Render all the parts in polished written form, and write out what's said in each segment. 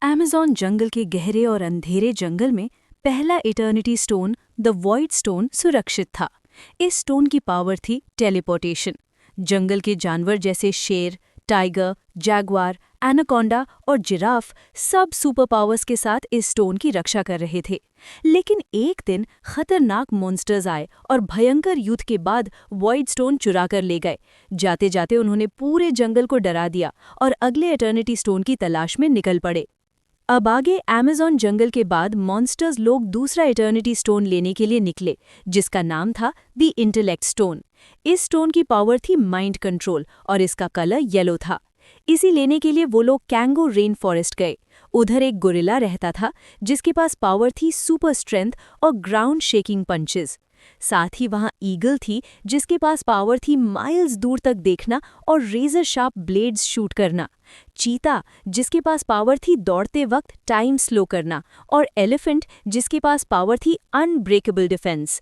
Amazon जंगल के गहरे और अंधेरे जंगल में पहला eternity stone the void stone सुरक्षित था। इस स्टोन की पावर थी टेलीपोर्टेशन। जंगल के जानवर जैसे शेर, टाइगर, जैगवार, एनाकोंडा और जिराफ सब सुपर पावर्स के साथ इस स्टोन की रक्षा कर रहे थे। लेकिन एक दिन खतरनाक मॉन्स्टर्स आए और भयंकर युद्ध के बाद वॉइड स्टोन चुरा कर ले गए। जाते जाते उन्होंने पूरे जंगल को डरा दिया और अगले इटर्निटी स्टोन की तलाश में निकल पड़े। अब आगे अमेज़न जंगल के बाद मॉन्स्टर्स लोग दूसरा इटर्निटी स्टोन लेने के लिए निकले, जिसका नाम था द इंटेलेक्ट स्टोन। इस स्टोन की पावर थी माइंड कंट्रोल और इसका कलर येलो था। इसी लेने के लिए वो लोग कैंगो रेन फॉरेस्ट गए। उधर एक गोरिल्ला रहता था जिसके पास पावर थी सुपर स्ट्रेंथ और ग्राउंड शेकिंग पंचेस। साथ ही वहां ईगल थी जिसके पास पावर थी माइल्स दूर तक देखना और रेजर शार्प ब्लेड्स शूट करना। चीता जिसके पास पावर थी दौड़ते वक्त टाइम स्लो करना, और एलिफेंट जिसके पास पावर थी अनब्रेकेबल डिफेंस।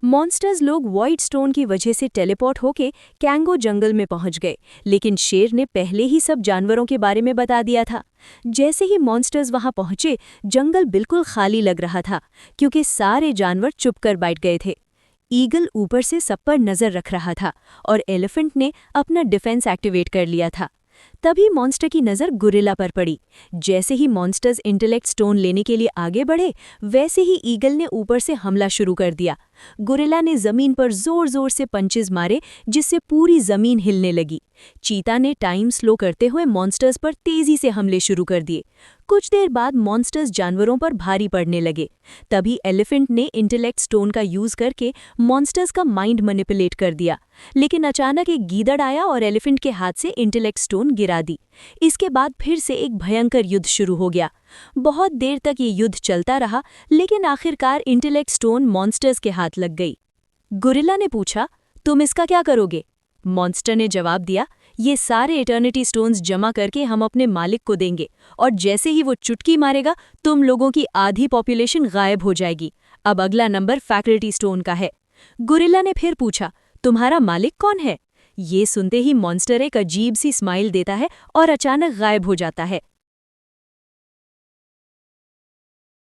मॉन्स्टर्स लोग वॉइड स्टोन की वजह से टेलीपोर्ट होके कैंगो जंगल में पहुंच गए, लेकिन शेर ने पहले ही सब जानवरों के बारे में बता दिया था। जैसे ही मॉन्स्टर्स वहां पहुंचे, जंगल बिल्कुल खाली लग रहा था क्योंकि सारे जानवर चुप कर बैठ गए थे। ईगल ऊपर से सब पर नजर रख रहा था और एलिफेंट ने अपना डिफेंस एक्टिवेट कर लिया था। तभी मॉन्स्टर की नज़र गोरिल्ला पर पड़ी। जैसे ही मॉन्स्टर्स इंटेलेक्ट स्टोन लेने के लिए आगे बढ़े, वैसे ही ईगल ने ऊपर से हमला शुरू कर दिया। गोरिल्ला ने जमीन पर जोर जोर से पंचेस मारे जिससे पूरी जमीन हिलने लगी। चीता ने टाइम स्लो करते हुए मॉन्स्टर्स पर तेजी से हमले शुरू कर दिए। कुछ देर बाद मॉन्स्टर्स जानवरों पर भारी पड़ने लगे। तभी एलिफेंट ने इंटेलेक्ट स्टोन का यूज करके मॉन्स्टर्स का माइंड मैनिपुलेट कर दिया। लेकिन अचानक एक गीदड़ आया और एलिफेंट के हाथ से इंटेलेक्ट स्टोन गिरा दी। इसके बाद फिर से एक भयंकर युद्ध शुरू हो गया। बहुत देर तक ये युद्ध चलता रहा, लेकिन आखिरकार इंटेलेक्ट स्टोन मॉन्स्टर्स के हाथ लग गई। गोरिल्ला ने पूछा, तुम इसका क्या करोगे? मॉन्स्टर ने जवाब दिया, ये सारे इटर्निटी स्टोन्स जमा करके हम अपने मालिक को देंगे, और जैसे ही वो चुटकी मारेगा तुम लोगों की आधी पॉपुलेशन गायब हो जाएगी। अब अगला नंबर फैकल्टी स्टोन का है। गोरिल्ला ने फिर पूछा, तुम्हारा मालिक कौन है? ये सुनते ही मॉन्स्टर एक अजीब सी स्माइल देता है और अचानक गायब हो जाता है।